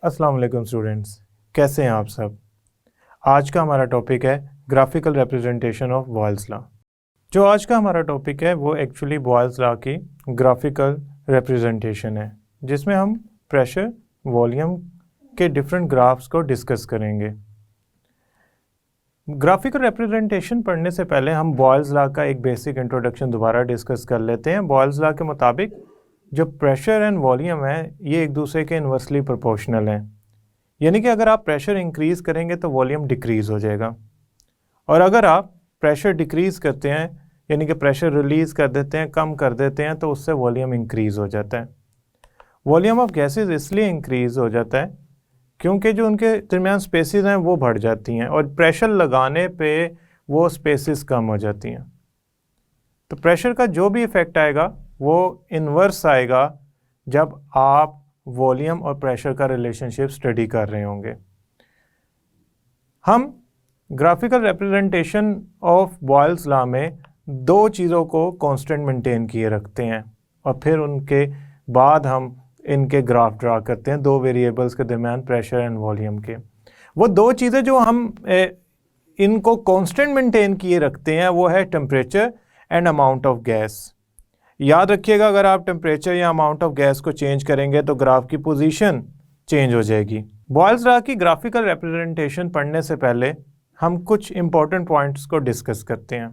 अस्सलाम वालेकुम स्टूडेंट्स, कैसे हैं आप सब। आज का हमारा टॉपिक है graphical representation of Boyle's law. जो आज का हमारा टॉपिक है वो एक्चुअली बॉयल्स लॉ की ग्राफिकल रिप्रेजेंटेशन है, जिसमें हम प्रेशर वॉल्यूम के डिफरेंट ग्राफ्स को डिस्कस करेंगे। ग्राफिकल रिप्रेजेंटेशन पढ़ने से पहले हम बॉयल्स लॉ का एक बेसिक इंट्रोडक्शन दोबारा डिस्कस कर लेते हैं। बॉयल्स लॉ के मुताबिक जो प्रेशर एंड वॉल्यूम है ये एक दूसरे के इन्वर्सली प्रोपोर्शनल हैं, यानी कि अगर आप प्रेशर इंक्रीज करेंगे तो वॉल्यूम डिक्रीज हो जाएगा, और अगर आप प्रेशर डिक्रीज करते हैं यानी कि प्रेशर रिलीज कर देते हैं, कम कर देते हैं, तो उससे वॉल्यूम इंक्रीज हो जाता है। वॉल्यूम ऑफ गैसेस इसलिए इंक्रीज हो जाता है क्योंकि जो उनके दरमियान स्पेसिस हैं वो बढ़ जाती हैं, और प्रेशर लगाने पे वो स्पेसिस कम हो जाती हैं। तो प्रेशर का जो भी इफेक्ट आएगा वो इन्वर्स आएगा जब आप वॉल्यूम और प्रेशर का रिलेशनशिप स्टडी कर रहे होंगे। हम graphical representation of Boyle's law में दो चीज़ों को कांस्टेंट मेंटेन किए रखते हैं, और फिर उनके बाद हम इनके ग्राफ ड्रा करते हैं दो वेरिएबल्स के दरमियान प्रेशर एंड वॉल्यूम के। वो दो चीज़ें जो हम इनको कांस्टेंट मेंटेन किए रखते हैं वो है temperature and amount of gas. याद रखिएगा, अगर आप टेम्परेचर या अमाउंट ऑफ गैस को चेंज करेंगे तो ग्राफ की पोजीशन चेंज हो जाएगी। बॉयल्स लॉ की ग्राफिकल रिप्रेजेंटेशन पढ़ने से पहले हम कुछ इंपॉर्टेंट पॉइंट्स को डिस्कस करते हैं।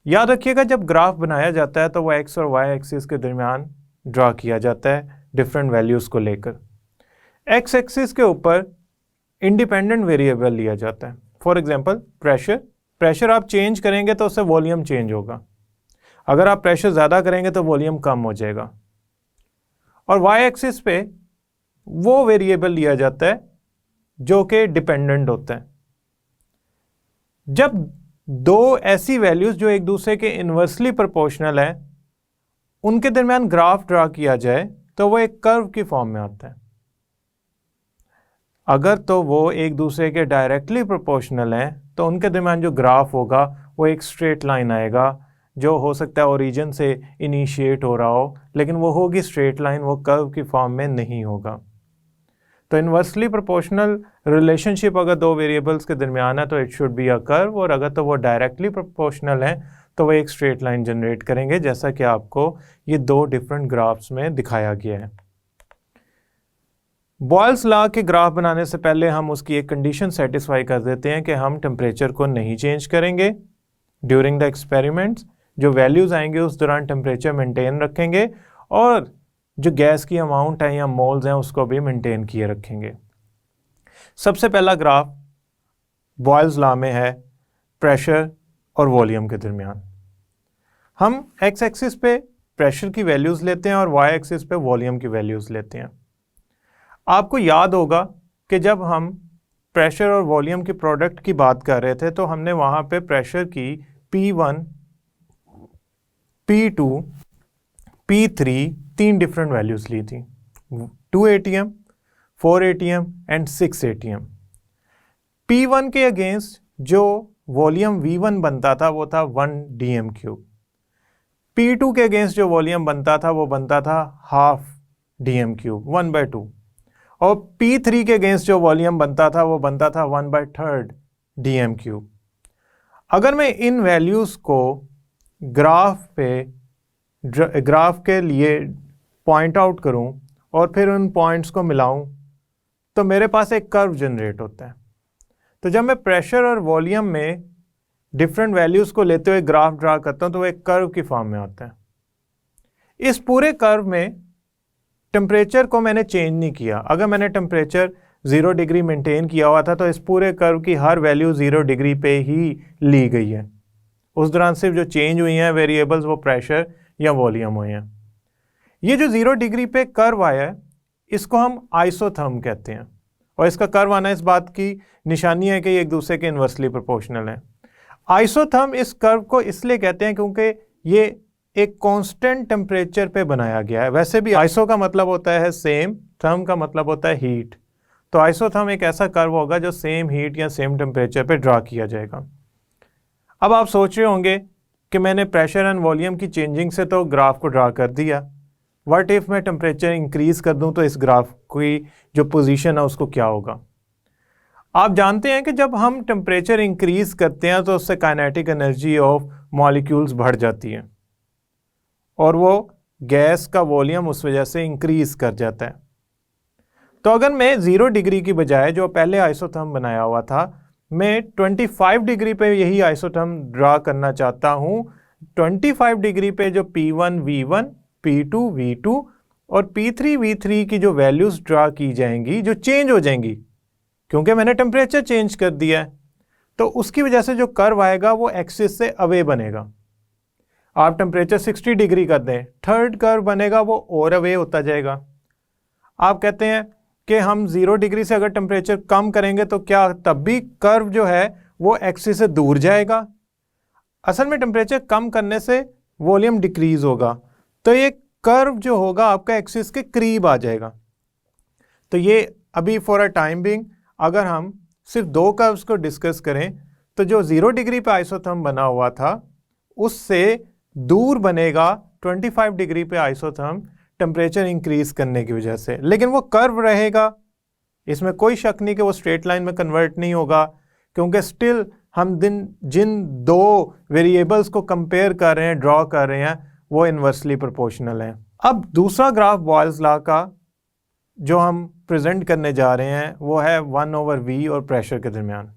याद रखिएगा, जब ग्राफ बनाया जाता है तो वह एक्स और वाई एक्सिस के दरमियान ड्रा किया जाता है डिफरेंट वैल्यूज़ को लेकर। एक्स एक्सिस के ऊपर इंडिपेंडेंट वेरिएबल लिया जाता है। फॉर एग्जांपल प्रेशर आप चेंज करेंगे तो उससे वॉल्यूम चेंज होगा, अगर आप प्रेशर ज़्यादा करेंगे तो वॉल्यूम कम हो जाएगा। और वाई एक्सिस पे वो वेरिएबल लिया जाता है जो कि डिपेंडेंट होता है। जब दो ऐसी वैल्यूज़ जो एक दूसरे के इन्वर्सली प्रोपोर्शनल है उनके दरमियान ग्राफ ड्रा किया जाए तो वो एक कर्व की फॉर्म में आता है। अगर तो वो एक दूसरे के डायरेक्टली प्रोपोर्शनल हैं तो उनके दरमियान जो ग्राफ होगा वो एक स्ट्रेट लाइन आएगा, जो हो सकता है ओरिजिन से इनिशिएट हो रहा हो, लेकिन वो होगी स्ट्रेट लाइन, वो कर्व की फॉर्म में नहीं होगा। तो इन्वर्सली प्रोपोर्शनल रिलेशनशिप अगर दो वेरिएबल्स के दरमियान है तो it should be a curve, और अगर तो वो डायरेक्टली प्रोपोर्शनल है तो वो एक स्ट्रेट लाइन जनरेट करेंगे, जैसा कि आपको ये दो डिफरेंट ग्राफ्स में दिखाया गया है। बॉयल्स लॉ के ग्राफ बनाने से पहले हम उसकी एक कंडीशन सेटिस्फाई कर देते हैं कि हम टेम्परेचर को नहीं चेंज करेंगे ड्यूरिंग द एक्सपेरिमेंट्स। जो वैल्यूज़ आएंगे उस दौरान टेम्परेचर मेंटेन रखेंगे, और जो गैस की अमाउंट है या मोल्स हैं उसको भी मेंटेन किए रखेंगे। सबसे पहला ग्राफ बॉयल्स लॉ में है प्रेशर और वॉल्यूम के दरमियान। हम एक्स एक्सिस पे प्रेशर की वैल्यूज़ लेते हैं और वाई एक्सिस पे वॉल्यूम की वैल्यूज़ लेते हैं। आपको याद होगा कि जब हम प्रेशर और वॉल्यूम की प्रोडक्ट की बात कर रहे थे तो हमने वहाँ पे प्रेशर की P1, P2, P3 तीन डिफरेंट वैल्यूज़ ली थी, 2 atm, 4 atm and 6 atm। P1 के अगेंस्ट जो वॉल्यूम V1 बनता था वो था 1 dm³। P2 के अगेंस्ट जो वॉल्यूम बनता था वो बनता था हाफ dm³, 1/2। और P3 के अगेंस्ट जो वॉल्यूम बनता था वो बनता था 1/3 dm³। अगर मैं इन वैल्यूज़ को ग्राफ के लिए पॉइंट आउट करूं और फिर उन पॉइंट्स को मिलाऊं तो मेरे पास एक कर्व जनरेट होता है। तो जब मैं प्रेशर और वॉल्यूम में डिफरेंट वैल्यूज़ को लेते हुए ग्राफ ड्रा करता हूं तो वो एक कर्व की फॉर्म में आता है। इस पूरे कर्व में टेम्परेचर को मैंने चेंज नहीं किया। अगर मैंने टेम्परेचर 0 डिग्री मेंटेन किया हुआ था तो इस पूरे कर्व की हर वैल्यू 0 डिग्री पे ही ली गई है। उस दौरान सिर्फ जो चेंज हुई हैं वेरिएबल्स वो प्रेशर या वॉल्यूम हुए हैं। ये जो 0 डिग्री पे कर्व आया है इसको हम आइसोथर्म कहते हैं, और इसका कर्व आना इस बात की निशानी है कि ये एक दूसरे के इन्वर्सली प्रोपोर्शनल है। आइसोथर्म इस कर्व को इसलिए कहते हैं क्योंकि ये एक कांस्टेंट टेम्परेचर पे बनाया गया है। वैसे भी आइसो का मतलब होता है सेम, थर्म का मतलब होता है हीट। तो आइसोथर्म एक ऐसा कर्व होगा जो सेम हीट या सेम टेम्परेचर पे ड्रा किया जाएगा। अब आप सोच रहे होंगे कि मैंने प्रेशर एंड वॉल्यूम की चेंजिंग से तो ग्राफ को ड्रा कर दिया, व्हाट इफ मैं टेम्परेचर इंक्रीज कर दूं तो इस ग्राफ की जो पोजीशन है उसको क्या होगा। आप जानते हैं कि जब हम टेम्परेचर इंक्रीज करते हैं तो उससे काइनेटिक एनर्जी ऑफ मॉलिक्यूल्स बढ़ जाती है और वो गैस का वॉल्यूम उस वजह से इंक्रीज कर जाता है। तो अगर मैं 0 डिग्री की बजाय जो पहले आइसोथर्म बनाया हुआ था मैं 25 डिग्री पे यही आइसोथर्म ड्रा करना चाहता हूँ। 25 डिग्री पे जो P1 V1, P2 V2 और P3 V3 की जो वैल्यूज ड्रा की जाएंगी जो चेंज हो जाएंगी क्योंकि मैंने टेम्परेचर चेंज कर दिया है, तो उसकी वजह से जो कर्व आएगा वो एक्सिस से अवे बनेगा। आप टेम्परेचर 60 डिग्री कर दें, थर्ड कर्व बनेगा वो और अवे होता जाएगा। आप कहते हैं कि हम 0 डिग्री से अगर टेम्परेचर कम करेंगे तो क्या तब भी कर्व जो है वो एक्सिस से दूर जाएगा। असल में टेम्परेचर कम करने से वॉल्यूम डिक्रीज होगा, तो ये कर्व जो होगा आपका एक्सिस के करीब आ जाएगा। तो ये अभी फॉर अ टाइम बिंग अगर हम सिर्फ 2 कर्व्स को डिस्कस करें तो जो 0 डिग्री पे आइसोथर्म बना हुआ था उससे दूर बनेगा 25 डिग्री पे आइसोथर्म टेम्परेचर इंक्रीज करने की वजह से, लेकिन वो कर्व रहेगा, इसमें कोई शक नहीं कि वो स्ट्रेट लाइन में कन्वर्ट नहीं होगा क्योंकि स्टिल हम जिन 2 वेरिएबल्स को कंपेयर कर रहे हैं, ड्रॉ कर रहे हैं, वो इन्वर्सली प्रोपोर्शनल हैं। अब दूसरा ग्राफ बॉयल्स लॉ का जो हम प्रेजेंट करने जा रहे हैं वो है 1/v और प्रेशर के दरमियान।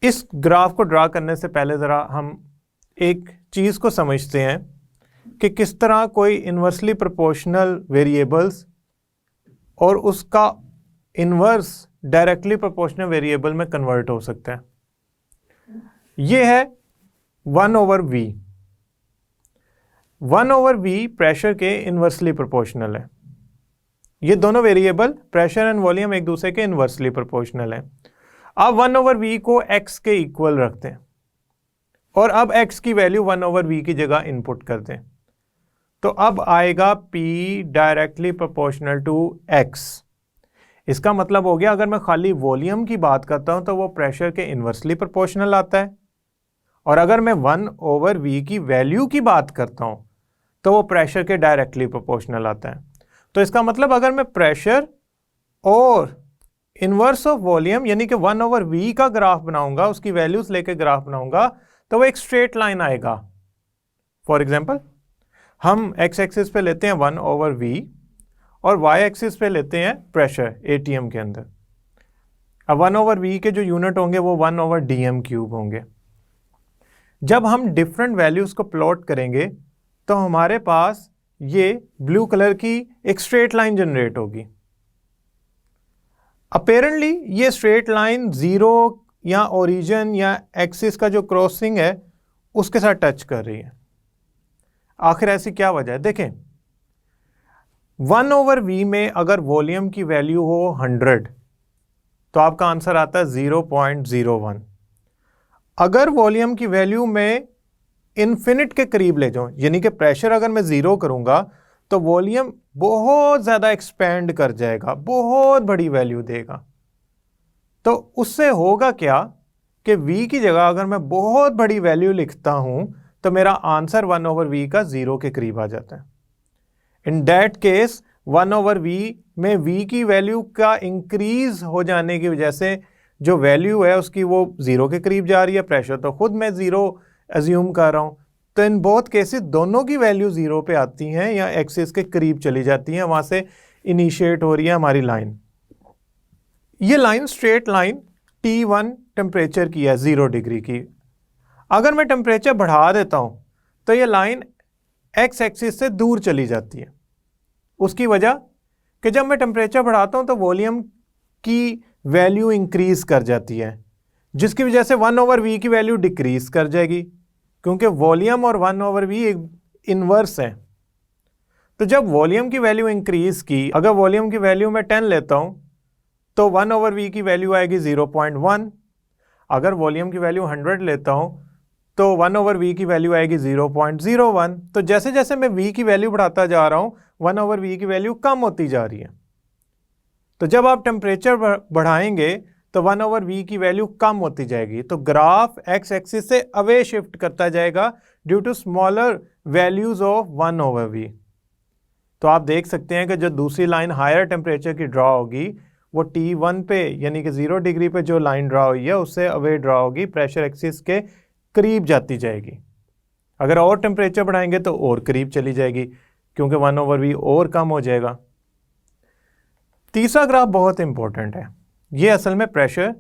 इस ग्राफ को ड्रा करने से पहले ज़रा हम एक चीज़ को समझते हैं कि किस तरह कोई इन्वर्सली प्रोपोर्शनल वेरिएबल्स और उसका इन्वर्स डायरेक्टली प्रोपोर्शनल वेरिएबल में कन्वर्ट हो सकता है। ये है 1/v। 1/v प्रेशर के इन्वर्सली प्रोपोर्शनल है। ये दोनों वेरिएबल प्रेशर एंड वॉल्यूम एक दूसरे के इन्वर्सली प्रोपोर्शनल है। अब 1/v को x के इक्वल रखते हैं और अब x की वैल्यू 1/v की जगह इनपुट कर दें, तो अब आएगा p directly proportional to x। इसका मतलब हो गया अगर मैं खाली वॉल्यूम की बात करता हूं तो वो प्रेशर के इन्वर्सली प्रोपोर्शनल आता है, और अगर मैं 1/v की वैल्यू की बात करता हूं तो वो प्रेशर के डायरेक्टली प्रोपोर्शनल आता है। तो इसका मतलब अगर मैं प्रेशर और इनवर्स ऑफ वॉल्यूम यानी कि 1/v का ग्राफ बनाऊंगा, उसकी वैल्यूज लेके ग्राफ बनाऊंगा, तो वो एक स्ट्रेट लाइन आएगा। फॉर एग्जांपल हम x एक्सिस पे लेते हैं 1/v और y एक्सिस पे लेते हैं प्रेशर ATM के अंदर। अब 1/v के जो यूनिट होंगे वो 1/dm³ होंगे। जब हम डिफरेंट वैल्यूज को प्लॉट करेंगे तो हमारे पास ये ब्लू कलर की एक स्ट्रेट लाइन जनरेट होगी। अपेरेंटली ये स्ट्रेट लाइन 0 या ओरिजिन या एक्सिस का जो क्रॉसिंग है उसके साथ टच कर रही है। आखिर ऐसी क्या वजह है? देखें 1/v में अगर वॉल्यूम की वैल्यू हो 100 तो आपका आंसर आता है 0.01। अगर वॉल्यूम की वैल्यू में इन्फिनिट के करीब ले जाऊं, यानी कि प्रेशर अगर मैं 0 करूंगा तो वॉल्यूम बहुत ज़्यादा एक्सपेंड कर जाएगा, बहुत बड़ी वैल्यू देगा। तो उससे होगा क्या कि v की जगह अगर मैं बहुत बड़ी वैल्यू लिखता हूं तो मेरा आंसर 1/v का 0 के करीब आ जाता है। इन दैट केस 1/v में v की वैल्यू का इंक्रीज हो जाने की वजह से जो वैल्यू है उसकी वो 0 के करीब जा रही है। प्रेशर तो खुद मैं 0 अज्यूम कर रहा हूं, तो इन बोथ केसेस दोनों की वैल्यू 0 पे आती हैं या एक्सिस के करीब चली जाती हैं, वहां से इनिशिएट हो रही है हमारी लाइन। ये line straight line T1 temperature की है 0 डिग्री की। अगर मैं टेम्परेचर बढ़ा देता हूं तो ये लाइन एक्स एक्सिस से दूर चली जाती है। उसकी वजह कि जब मैं टेम्परेचर बढ़ाता हूं तो वॉल्यूम की वैल्यू इंक्रीज कर जाती है, जिसकी वजह से 1/v की वैल्यू डिक्रीज कर जाएगी क्योंकि वॉल्यूम और 1/v एक इन्वर्स है। तो जब वॉल्यूम की वैल्यू इंक्रीज की, अगर वॉल्यूम की वैल्यू मैं 10 लेता हूं तो 1/v की वैल्यू आएगी 0.1। अगर वॉल्यूम की वैल्यू 100 लेता हूं तो 1/v की वैल्यू आएगी 0.01। तो जैसे जैसे मैं v की वैल्यू बढ़ाता जा रहा हूं 1/v की वैल्यू कम होती जा रही है। तो जब आप टेम्परेचर बढ़ाएंगे तो 1/v की वैल्यू कम होती जाएगी, तो ग्राफ एक्स एक्सिस से अवे शिफ्ट करता जाएगा due to smaller values of 1/v। तो आप देख सकते हैं कि जो दूसरी लाइन हायर टेम्परेचर की ड्रा होगी वो T1 पे यानी कि 0 डिग्री पे जो लाइन ड्रा हुई है उससे अवे ड्रा होगी, प्रेशर एक्सिस के करीब जाती जाएगी। अगर और टेम्परेचर बढ़ाएंगे तो और करीब चली जाएगी क्योंकि 1/v और कम हो जाएगा। तीसरा ग्राफ बहुत इंपॉर्टेंट है, ये असल में प्रेशर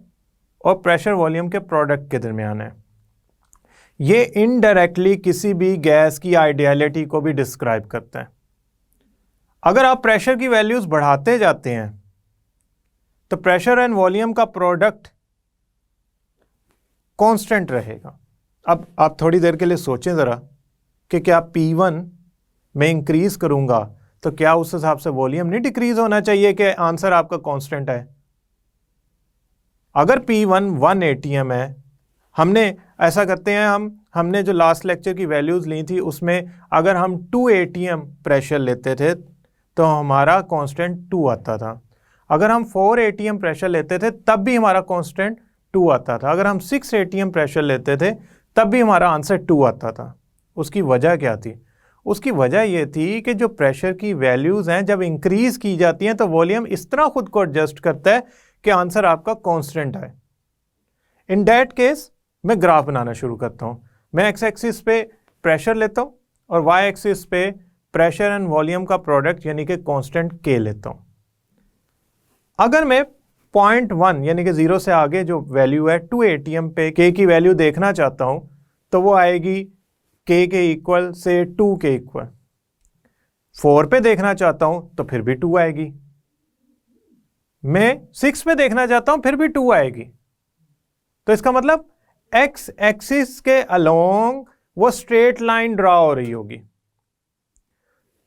और प्रेशर वॉल्यूम के प्रोडक्ट के दरमियान है। ये इनडायरेक्टली किसी भी गैस की आइडियलिटी को भी डिस्क्राइब करता है। अगर आप प्रेशर की वैल्यूज बढ़ाते जाते हैं तो प्रेशर एंड वॉल्यूम का प्रोडक्ट कांस्टेंट रहेगा। अब आप थोड़ी देर के लिए सोचें ज़रा कि क्या P1 में इंक्रीज करूंगा तो क्या उस हिसाब से वॉल्यूम नहीं डिक्रीज होना चाहिए कि आंसर आपका कांस्टेंट है। अगर P1 1 atm है, हमने ऐसा करते हैं, हमने जो लास्ट लेक्चर की वैल्यूज़ ली थी उसमें अगर हम 2 atm प्रेशर लेते थे तो हमारा कांस्टेंट 2 आता था। अगर हम 4 atm प्रेशर लेते थे तब भी हमारा कांस्टेंट 2 आता था। अगर हम 6 atm प्रेशर लेते थे तब भी हमारा आंसर 2 आता था। उसकी वजह क्या थी? उसकी वजह ये थी कि जो प्रेशर की वैल्यूज़ हैं जब इंक्रीज़ की जाती हैं तो वॉल्यूम इस तरह खुद को एडजस्ट करता है कि आंसर आपका कांस्टेंट आए। इन दैट केस मैं ग्राफ बनाना शुरू करता हूँ। मैं एक्स एक्सिस पे प्रेशर लेता हूँ और वाई एक्सिस पे प्रेशर एंड वॉल्यूम का प्रोडक्ट यानी कि कांस्टेंट के लेता हूँ। अगर मैं 0.1 यानी कि 0 से आगे जो वैल्यू है 2 atm पे के की वैल्यू देखना चाहता हूँ तो वो आएगी के इक्वल से 2 के इक्वल। 4 पे देखना चाहता हूँ तो फिर भी 2 आएगी। मैं 6 पे देखना चाहता हूँ फिर भी 2 आएगी। तो इसका मतलब एक्स एक्सिस के अलोंग वो स्ट्रेट लाइन ड्रा हो रही होगी।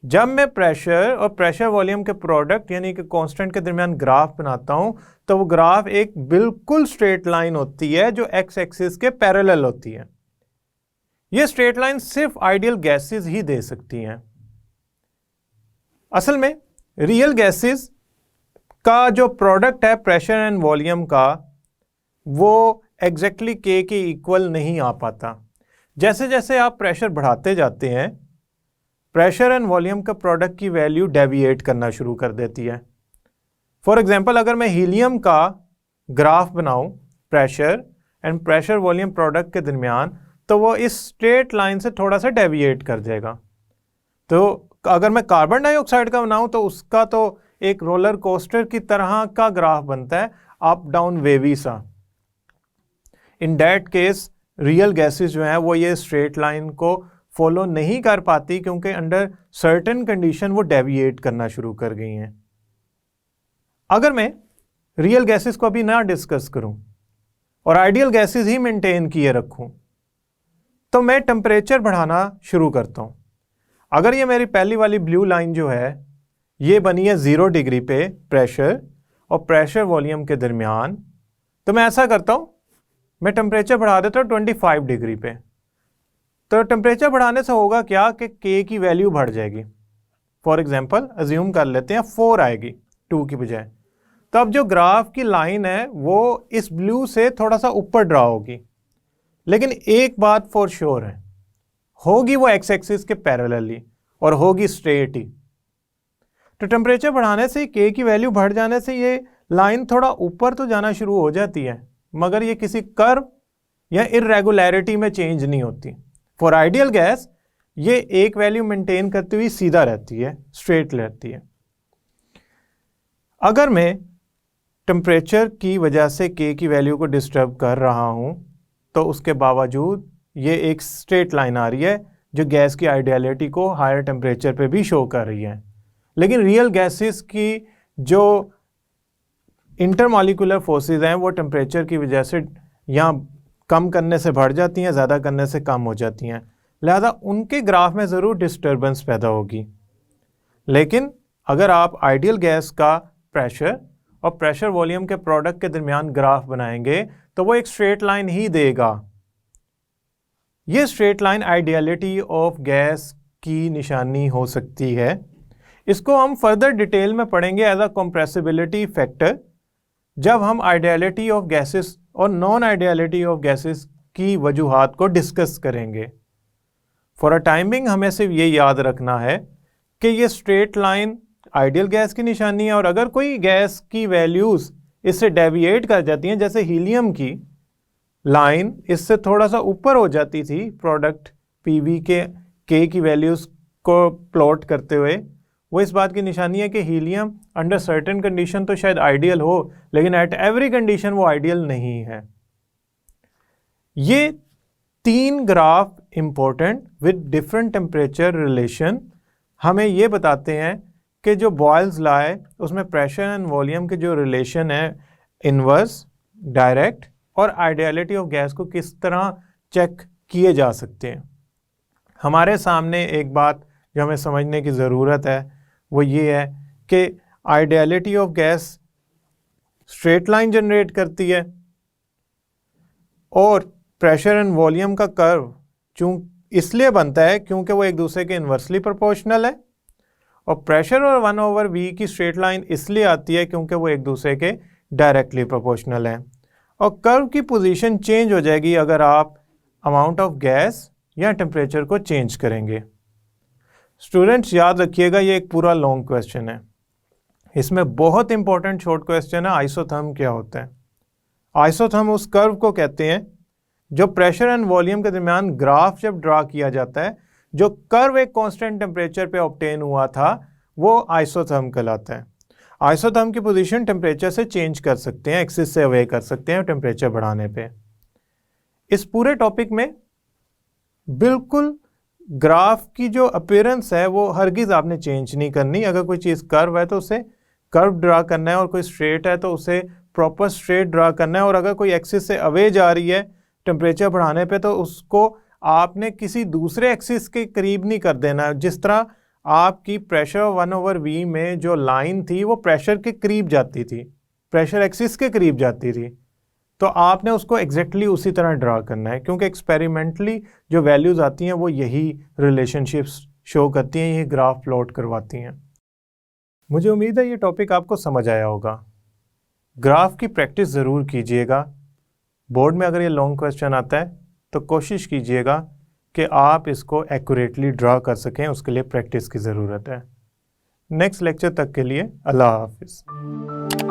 जब मैं प्रेशर और प्रेशर वॉल्यूम के प्रोडक्ट यानी कि कांस्टेंट के दरमियान ग्राफ बनाता हूं तो वो ग्राफ एक बिल्कुल स्ट्रेट लाइन होती है जो एक्स एक्सिस के पैरेलल होती है। ये स्ट्रेट लाइन सिर्फ आइडियल गैसेस ही दे सकती हैं। असल में रियल गैसेस का जो प्रोडक्ट है प्रेशर एंड वॉल्यूम का वो एग्जैक्टली के इक्वल नहीं आ पाता। जैसे जैसे आप प्रेशर बढ़ाते जाते हैं प्रेशर एंड वॉल्यूम का प्रोडक्ट की वैल्यू डेविएट करना शुरू कर देती है। फॉर एग्जांपल अगर मैं हीलियम का ग्राफ बनाऊं pressure and pressure volume product के दरमियान तो वो इस स्ट्रेट लाइन से थोड़ा सा डेविएट कर जाएगा। तो अगर मैं कार्बन डाइऑक्साइड का बनाऊं तो उसका तो एक रोलर कोस्टर की तरह का ग्राफ बनता है, अप डाउन वेवी सा। In that case real gases जो है वो ये स्ट्रेट लाइन को फॉलो नहीं कर पाती क्योंकि अंडर सर्टेन कंडीशन वो डेविएट करना शुरू कर गई हैं। अगर मैं रियल गैसेस को अभी ना डिस्कस करूं और आइडियल गैसेस ही मेंटेन किए रखूं तो मैं टेम्परेचर बढ़ाना शुरू करता हूं। अगर ये मेरी पहली वाली ब्लू लाइन जो है ये बनी है 0 डिग्री पे प्रेशर और प्रेशर वॉल्यूम के दरमियान, तो मैं ऐसा करता हूं, मैं टेम्परेचर बढ़ा देता हूं 25 डिग्री पे। तो टेम्परेचर बढ़ाने से होगा क्या कि के की वैल्यू बढ़ जाएगी। फॉर एग्जांपल अज्यूम कर लेते हैं 4 आएगी 2 की बजाय। तो अब जो ग्राफ की लाइन है वो इस ब्लू से थोड़ा सा ऊपर ड्रा होगी, लेकिन एक बात फॉर श्योर है, होगी वो एक्स एक्सिस के पैरेलली और होगी स्ट्रेट ही। तो टेम्परेचर बढ़ाने से के की वैल्यू बढ़ जाने से ये लाइन थोड़ा ऊपर तो जाना शुरू हो जाती है मगर ये किसी कर्व या इरेगुलरिटी में चेंज नहीं होती। फॉर आइडियल गैस ये एक वैल्यू मेंटेन करती हुई सीधा रहती है, स्ट्रेट रहती है। अगर मैं टेम्परेचर की वजह से के की वैल्यू को डिस्टर्ब कर रहा हूं तो उसके बावजूद ये एक स्ट्रेट लाइन आ रही है जो गैस की आइडियलिटी को हायर टेम्परेचर पे भी शो कर रही है। लेकिन रियल गैसेस की जो इंटरमॉलिक्यूलर फोर्सेस हैं वो टेम्परेचर की वजह से यहाँ कम करने से बढ़ जाती हैं, ज़्यादा करने से कम हो जाती हैं, लिहाजा उनके ग्राफ में ज़रूर डिस्टर्बेंस पैदा होगी। लेकिन अगर आप आइडियल गैस का प्रेशर और प्रेशर वॉल्यूम के प्रोडक्ट के दरमियान ग्राफ बनाएंगे तो वो एक स्ट्रेट लाइन ही देगा। ये straight line ideality of gas की निशानी हो सकती है। इसको हम फर्दर डिटेल में पढ़ेंगे एज अ कंप्रेसिबिलिटी फैक्टर जब हम आइडियलिटी ऑफ गैसेस और नॉन आइडियलिटी ऑफ गैसेस की वजूहात को डिस्कस करेंगे। फॉर अ टाइमिंग हमें सिर्फ ये याद रखना है कि ये स्ट्रेट लाइन आइडियल गैस की निशानी है, और अगर कोई गैस की वैल्यूज़ इससे डेविएट कर जाती हैं, जैसे हीलियम की लाइन इससे थोड़ा सा ऊपर हो जाती थी प्रोडक्ट पीवी के की वैल्यूज़ को प्लॉट करते हुए, वो इस बात की निशानी है कि हीलियम अंडर सर्टेन कंडीशन तो शायद आइडियल हो, लेकिन एट एवरी कंडीशन वो आइडियल नहीं है। ये 3 graph important with different temperature relation हमें ये बताते हैं कि जो बॉयल्स लॉ है उसमें प्रेशर एंड वॉल्यूम के जो रिलेशन है इनवर्स, डायरेक्ट और आइडियलिटी ऑफ गैस को किस तरह चेक किए जा सकते हैं। हमारे सामने एक बात जो हमें समझने की ज़रूरत है वो ये है कि ideality of gas straight line generate करती है, और प्रेशर एंड वॉल्यूम का कर्व इसलिए बनता है क्योंकि वो एक दूसरे के इन्वर्सली प्रोपोर्शनल है, और प्रेशर और 1/v की स्ट्रेट लाइन इसलिए आती है क्योंकि वो एक दूसरे के डायरेक्टली प्रोपोर्शनल है। और कर्व की पोजीशन चेंज हो जाएगी अगर आप अमाउंट ऑफ गैस या टेम्परेचर को चेंज करेंगे। स्टूडेंट्स याद रखिएगा, ये एक पूरा लॉन्ग क्वेश्चन है, इसमें बहुत इंपॉर्टेंट शॉर्ट क्वेश्चन है आइसोथर्म क्या होता है। आइसोथर्म उस कर्व को कहते हैं जो प्रेशर एंड वॉल्यूम के दरमियान ग्राफ जब ड्रा किया जाता है, जो कर्व एक कांस्टेंट टेम्परेचर पे ऑब्टेन हुआ था वो आइसोथर्म कहलाता है। आइसोथर्म की पोजीशन टेम्परेचर से चेंज कर सकते हैं, एक्सिस से अवे कर सकते हैं टेम्परेचर बढ़ाने पे। इस पूरे टॉपिक में बिल्कुल ग्राफ की जो अपीयरेंस है वो हरगिज़ आपने चेंज नहीं करनी। अगर कोई चीज़ कर्व है तो उसे कर्व ड्रा करना है, और कोई स्ट्रेट है तो उसे प्रॉपर स्ट्रेट ड्रा करना है, और अगर कोई एक्सिस से अवे जा रही है टेम्परेचर बढ़ाने पे तो उसको आपने किसी दूसरे एक्सिस के करीब नहीं कर देना। जिस तरह आपकी प्रेशर 1/v में जो लाइन थी वो प्रेशर के करीब जाती थी, प्रेशर एक्सिस के करीब जाती थी, तो आपने उसको एग्जैक्टली उसी तरह ड्रा करना है, क्योंकि एक्सपेरिमेंटली जो वैल्यूज़ आती हैं वो यही रिलेशनशिप्स शो करती हैं, यही ग्राफ प्लॉट करवाती हैं। मुझे उम्मीद है ये टॉपिक आपको समझ आया होगा। ग्राफ की प्रैक्टिस ज़रूर कीजिएगा। बोर्ड में अगर ये लॉन्ग क्वेश्चन आता है तो कोशिश कीजिएगा कि आप इसको एक्यूरेटली ड्रा कर सकें, उसके लिए प्रैक्टिस की ज़रूरत है। नेक्स्ट लेक्चर तक के लिए अल्लाह हाफिज़।